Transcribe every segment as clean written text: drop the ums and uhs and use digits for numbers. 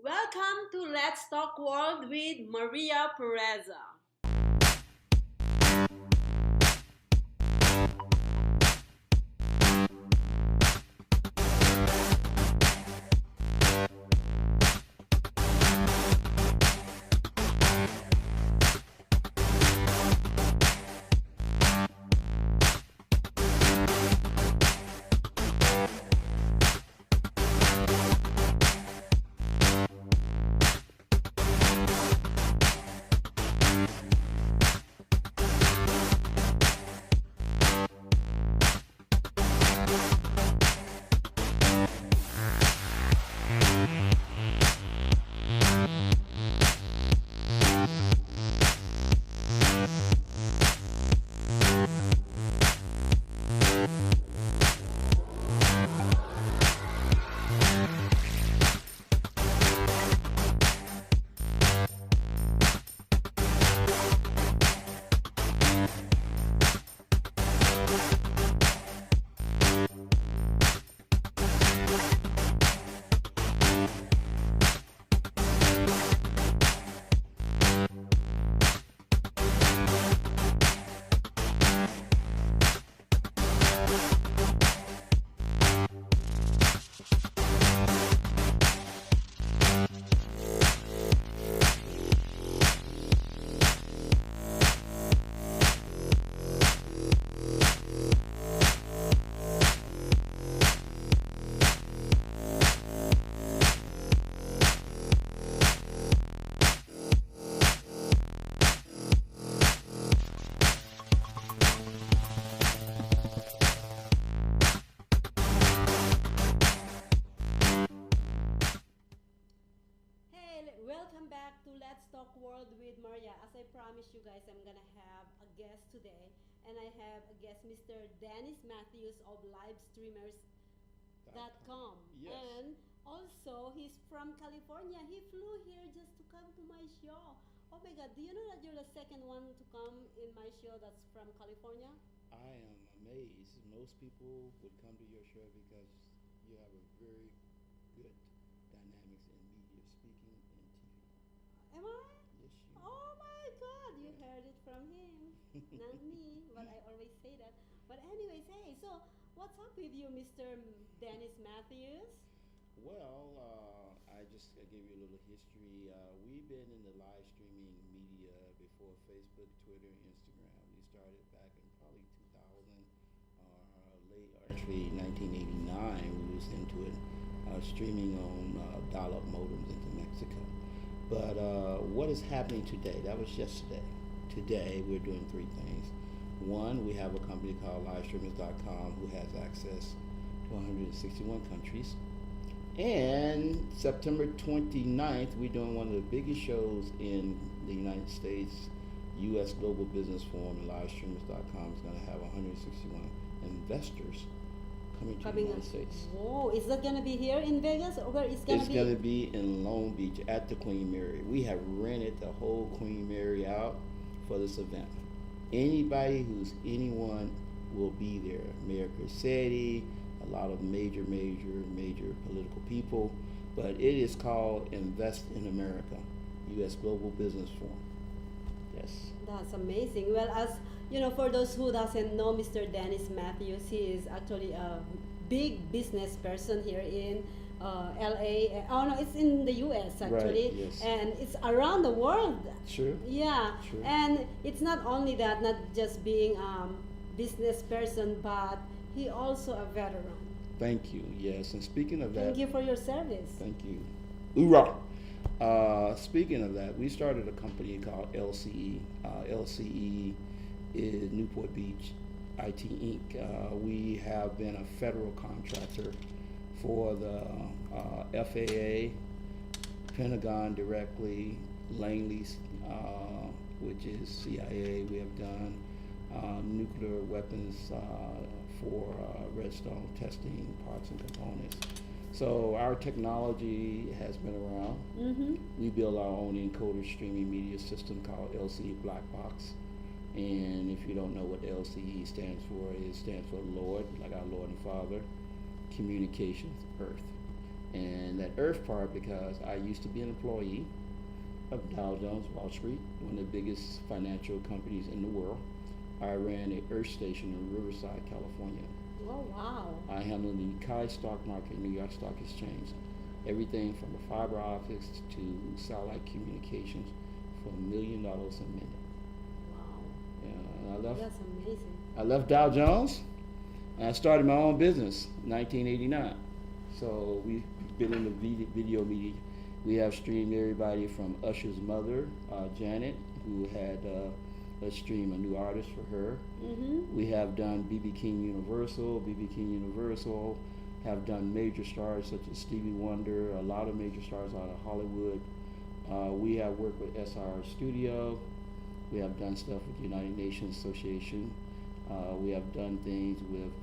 Welcome to Let's Talk World with Maria Pereza. Welcome back to Let's Talk World with Maria. As I promised you guys, I'm gonna have a guest today, and I have a guest, Mr. Dennis Matthews of Livestreamers.com. Yes. And also, he's from California. He flew here just to come to my show. Oh my God! Do you know that you're the second one to come in my show that's from California? I am amazed. Most people would come to your show because you have a very good dynamics in media, speaking and Am I? TV. Yes, you. Oh my God, you Yeah. heard it from him, not me, but I always say that. But, anyways, hey, so what's up with you, Mr. Dennis Matthews? Well, I just give you a little history. We've been in the live streaming media before Facebook, Twitter, Instagram. We started back in probably 2000 or late, or actually 1989. We was into it, streaming on dial-up modems into Mexico. But what is happening today? That was yesterday. Today, we're doing three things. One, we have a company called Livestreamers.com who has access to 161 countries. And September 29th, we're doing one of the biggest shows in the United States. U.S. Global Business Forum and Livestreamers.com is going to have 161 investors coming to the Coming United on. States. Whoa, is that gonna be here in Vegas, or where it's gonna It's be? going to be in Long Beach at the Queen Mary. We have rented the whole Queen Mary out for this event. Anybody who's anyone will be there. Mayor Corsetti, a lot of major political people. But it is called Invest in America, U.S. Global Business Forum. Yes. That's amazing. Well, as you know, for those who doesn't know Mr. Dennis Matthews, he is actually a big business person here in LA. Oh no, it's in the US actually, Right, yes. and it's around the world. Sure. Yeah, Sure. and it's not only that, not just being business person, but he also a veteran. Thank you. Yes. And speaking of that, Thank you for your service. thank you. Hoorah! Speaking of that, we started a company called LCE. LCE is Newport Beach IT Inc. We have been a federal contractor for the FAA, Pentagon directly, Langley's, which is CIA. We have done nuclear weapons for redstone testing parts and components. So our technology has been around. Mm-hmm. We build our own encoder streaming media system called LCE Black Box. And if you don't know what LCE stands for, it stands for Lord, like our Lord and Father, Communications, Earth. And that Earth part because I used to be an employee of Dow Jones Wall Street, one of the biggest financial companies in the world. I ran a Earth station in Riverside, California. Oh, wow. I handled the Chi stock market, New York Stock Exchange, everything from the fiber optics to satellite communications for $1 million a minute. Wow. And That's amazing. I left Dow Jones and I started my own business in 1989. So we've been in the video media. We have streamed everybody from Usher's mother, Janet, who had let's stream a new artist for her. Mm-hmm. We have done BB King Universal. BB King Universal have done major stars such as Stevie Wonder, a lot of major stars out of Hollywood. We have worked with SR Studio. We have done stuff with the United Nations Association. We have done things with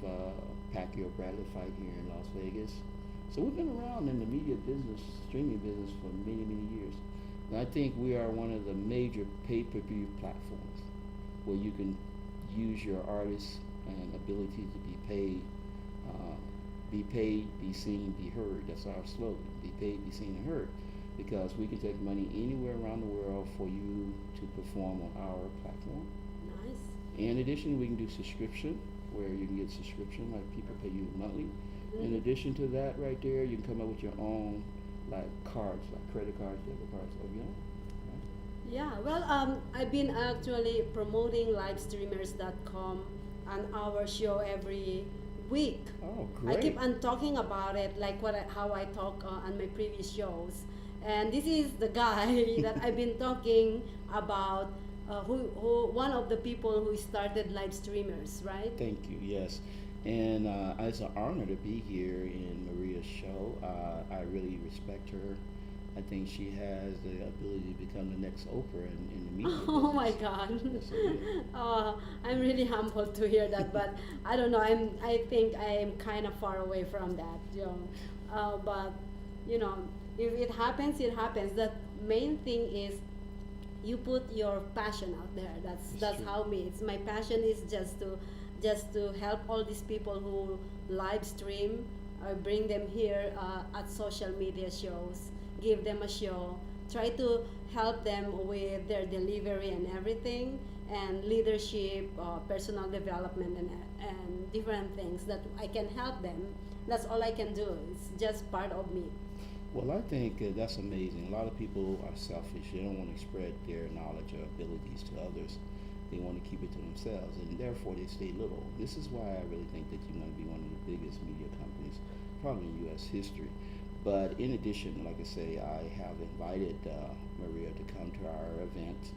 Pacquiao Bradley fight here in Las Vegas. So we've been around in the media business, streaming business for many, many years. And I think we are one of the major pay-per-view platforms where you can use your artists and ability to be paid, be seen, be heard. That's our slogan, be paid, be seen, and heard. Because we can take money anywhere around the world for you to perform on our platform. Nice. In addition, we can do subscription, where you can get subscription, like people pay you monthly. In addition to that, right there, you can come up with your own, like cards, like credit cards, debit cards, of your own. Yeah, well, I've been actually promoting livestreamers.com on our show every week. Oh, great. I keep on talking about it, like how I talk on my previous shows. And this is the guy that I've been talking about, who one of the people who started live streamers, right? Thank you. Yes, and it's an honor to be here in Maria's show. I really respect her. I think she has the ability to become the next Oprah in the media. Oh business. my God! Yes, I do. I'm really humbled to hear that, but I don't know. I think I am kind of far away from that, you know. But you know, if it happens, it happens. The main thing is you put your passion out there. That's true. how me. It's my passion is just to help all these people who live stream or bring them here at social media shows, give them a show, try to help them with their delivery and everything, and leadership, personal development, and different things that I can help them. That's all I can do. It's just part of me. Well, I think that's amazing. A lot of people are selfish. They don't want to spread their knowledge or abilities to others. They want to keep it to themselves, and therefore they stay little. This is why I really think that you're going to be one of the biggest media companies, probably in U.S. history. But in addition, like I say, I have invited Maria to come to our event,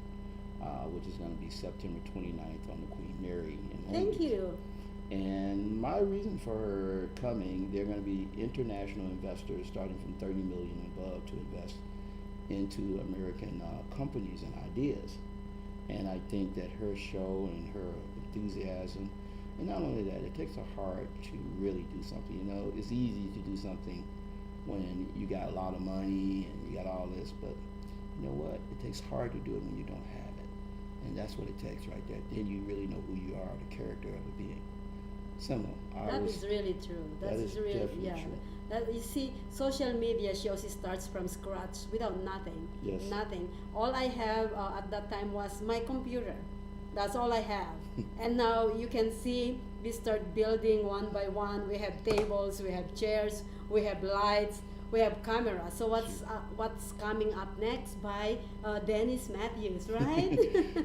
which is going to be September 29th on the Queen Mary in Long Thank Beach. you. And my reason for her coming, they're going to be international investors starting from 30 million and above to invest into American companies and ideas. And I think that her show and her enthusiasm, and not only that, it takes a heart to really do something. You know, it's easy to do something when you got a lot of money and you got all this, but you know what? It takes hard to do it when you don't have it. And that's what it takes right there. Then you really know who you are, the character of a being. Simple. That is really true. That is really, definitely yeah. true. That, you see, social media shows it starts from scratch without nothing. Yes. Nothing. All I have at that time was my computer. That's all I have. And now you can see we start building one by one. We have tables, we have chairs, we have lights, we have cameras. So what's coming up next by Dennis Matthews, right?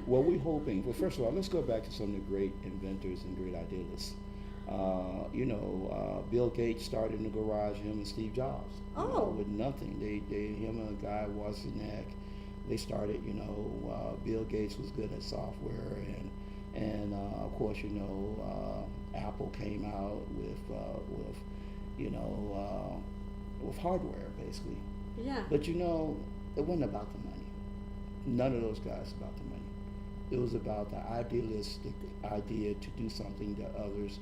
Well, we're hoping. Well, first of all, let's go back to some of the great inventors and great idealists. Bill Gates started in the garage, him and Steve Jobs. With nothing. Him and a guy, Wozniak, they started, Bill Gates was good at software, and of course, Apple came out with hardware, basically. Yeah. But it wasn't about the money. None of those guys about the money. It was about the idealistic idea to do something that others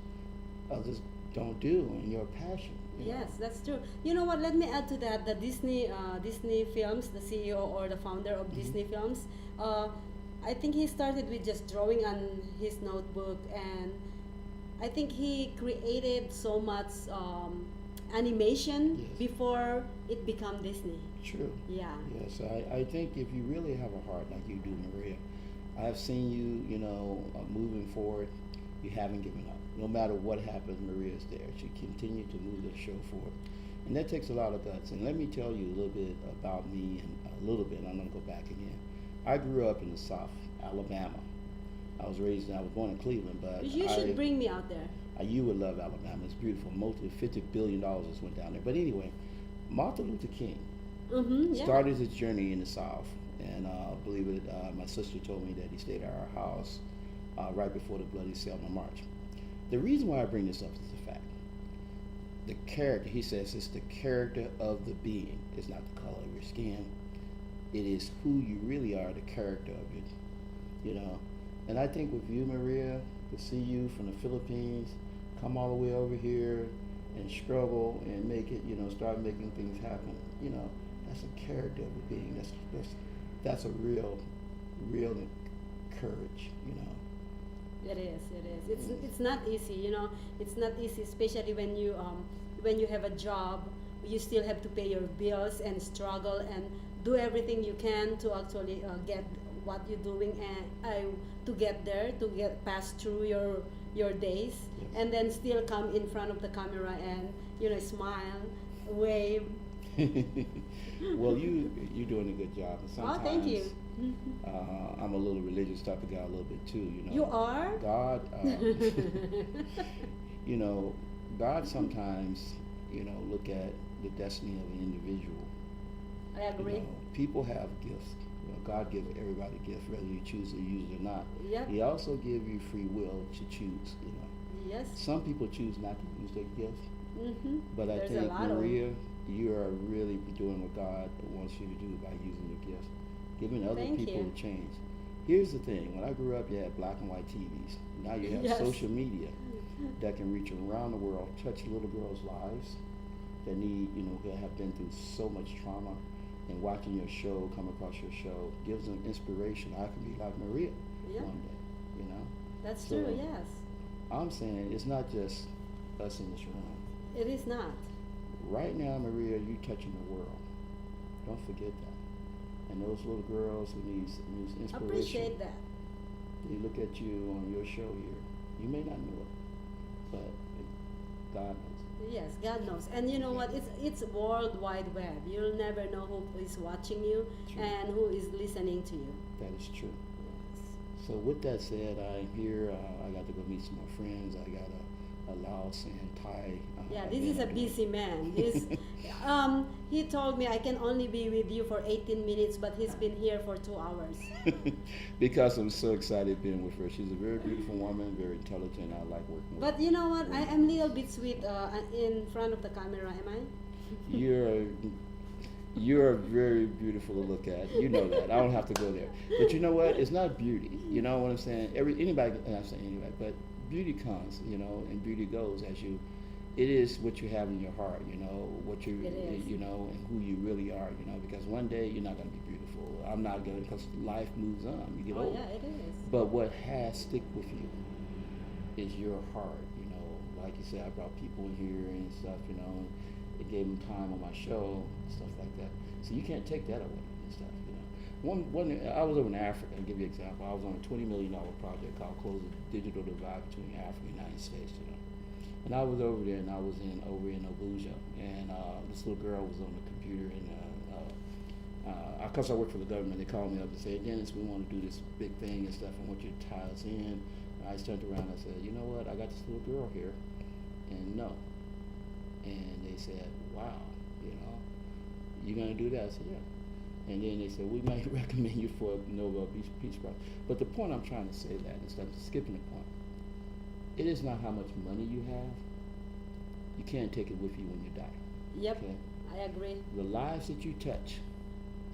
don't do, and your passion. Yes, that's true. You know what? Let me add to that. The Disney Films, the CEO or the founder of Disney Films, I think he started with just drawing on his notebook, and I think he created so much animation Yes. before it become Disney. True. Yeah. Yes, I think if you really have a heart like you do, Maria, I've seen you, moving forward. You haven't given up. No matter what happens, Maria's there. She continued to move the show forward. And that takes a lot of guts. And let me tell you a little bit about me, and a little bit, I'm going to go back again. I grew up in the South, Alabama. I was born in Cleveland, but You should bring me out there. you would love Alabama. It's beautiful. Mostly $50 billion just went down there. But anyway, Martin Luther King Mm-hmm. Yeah. started his journey in the South. And believe it, my sister told me that he stayed at our house right before the Bloody Selma March. The reason why I bring this up is the fact. The character, he says, it's the character of the being. It's not the color of your skin. It is who you really are, the character of it, And I think with you, Maria, to see you from the Philippines, come all the way over here and struggle and make it, start making things happen, that's a character of the being. That's a real courage, It is. It's not easy. It's not easy, especially when you have a job. You still have to pay your bills and struggle and do everything you can to actually get what you're doing and to get there, to get past through your days, Yes. and then still come in front of the camera and smile, wave. Well, you're doing a good job. And sometimes, Oh, thank you. I'm a little religious type of guy, a little bit too. You are? God, God sometimes, look at the destiny of an individual. I agree. People have gifts. God gives everybody gifts, whether you choose to use it or not. Yep. He also gives you free will to choose. Yes. Some people choose not to use their gifts, Mm-hmm. but I There's a think, lot of Maria, you are really doing what God wants you to do by using your gifts, giving other Thank people you. a change. Here's the thing: when I grew up, you had black and white TVs. Now you have Yes. social media that can reach around the world, touch little girls' lives that need, that have been through so much trauma. And watching your show, come across your show, gives them inspiration. I can be like Maria Yeah. one day, That's So- true. Yes. I'm saying it's not just us in this room. It is not. Right now, Maria, you're touching the world. Don't forget that. And those little girls who needs inspiration. Appreciate that. They look at you on your show here. You may not know it, but God knows. Yes, God knows. And you know what? It's World Wide Web. You'll never know who is watching you True. and who is listening to you. That is true. Yes. So with that said, I'm here. I got to go meet some more friends. I got a Laos and Thai. Yeah, this is a busy man. He told me I can only be with you for 18 minutes, but he's been here for 2 hours. Because I'm so excited being with her. She's a very beautiful woman, very intelligent. I like working with her. But you know what? I am a little bit sweet in front of the camera, am I? You're very beautiful to look at. You know that. I don't have to go there. But you know what? It's not beauty. You know what I'm saying? Anybody, and I'm saying anybody, but beauty comes, and beauty goes as you. It is what you have in your heart, what you, It is. and who you really are, because one day you're not going to be beautiful. I'm not going to, because life moves on. You get Oh old. yeah, it is. But what has stick with you is your heart, Like you said, I brought people in here and stuff, It gave them time on my show, stuff like that. So you can't take that away and stuff, I was over in Africa. I'll give you an example. I was on a $20 million project called Close the Digital Divide Between Africa and the United States, And I was over there, and I was over in Abuja, and this little girl was on the computer, and because I work for the government, they called me up and said, "Dennis, we want to do this big thing and stuff. I want you to tie us in." And I turned around and I said, "You know what? I got this little girl here, and no." And they said, "Wow, you gonna do that?" I said, "Yeah." And then they said, "We might recommend you for a Nobel Peace Prize." But the point I'm trying to say that instead of skipping the point. It is not how much money you have. You can't take it with you when you die. Yep, Okay? I agree. The lives that you touch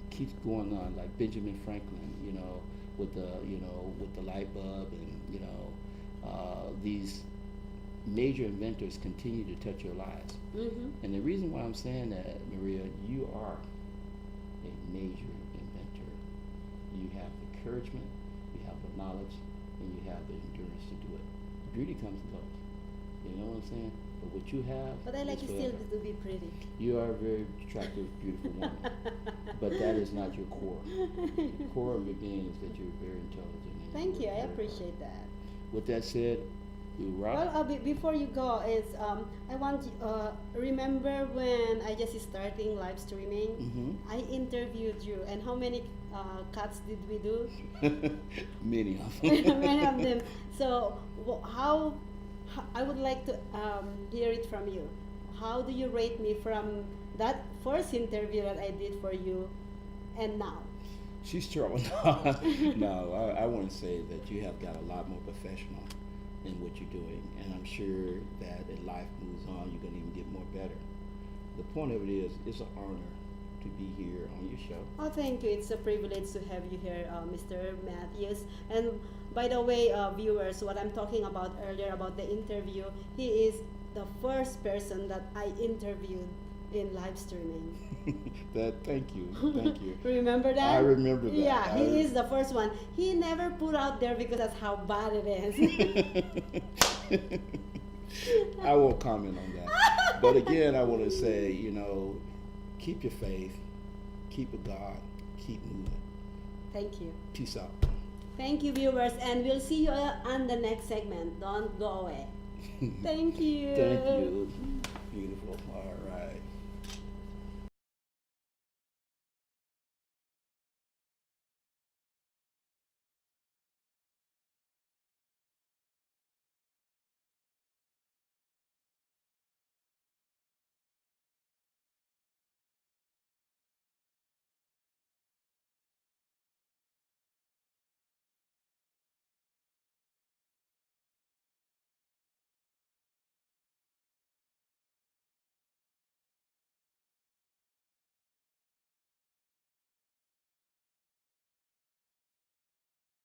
keeps going on, like Benjamin Franklin, with the light bulb, and these major inventors continue to touch your lives. Mm-hmm. And the reason why I'm saying that, Maria, you are a major inventor. You have the encouragement, you have the knowledge, and you have the endurance to do it. Beauty comes and goes. You know what I'm saying? But what you have. But I like is you still forever. to be pretty. You are a very attractive, beautiful woman. But that is not your core. The core of your being is that you're very intelligent. And Thank you. work I very hard. appreciate that. With that said, you rock. Well, before you go, is I want remember when I just starting live streaming. Mm-hmm. I interviewed you, and how many cuts did we do? Many of them. Many of them. So how I would like to hear it from you. How do you rate me from that first interview that I did for you, and now? She's trouble. No, I want to say that you have got a lot more professional in what you're doing, and I'm sure that as life moves on, you're going to even get more better. The point of it is, it's an honor to be here on your show. Oh, thank you. It's a privilege to have you here, Mr. Matthews. And by the way, viewers, what I'm talking about earlier about the interview, he is the first person that I interviewed in live streaming. Thank you. Remember that? I remember that. Yeah, he is the first one. He never put out there because that's how bad it is. I won't comment on that. But again, I want to say, keep your faith, keep with God, keep moving. Thank you. Peace out. Thank you, viewers, and we'll see you on the next segment. Don't go away. Thank you. Thank you. Beautiful. All right.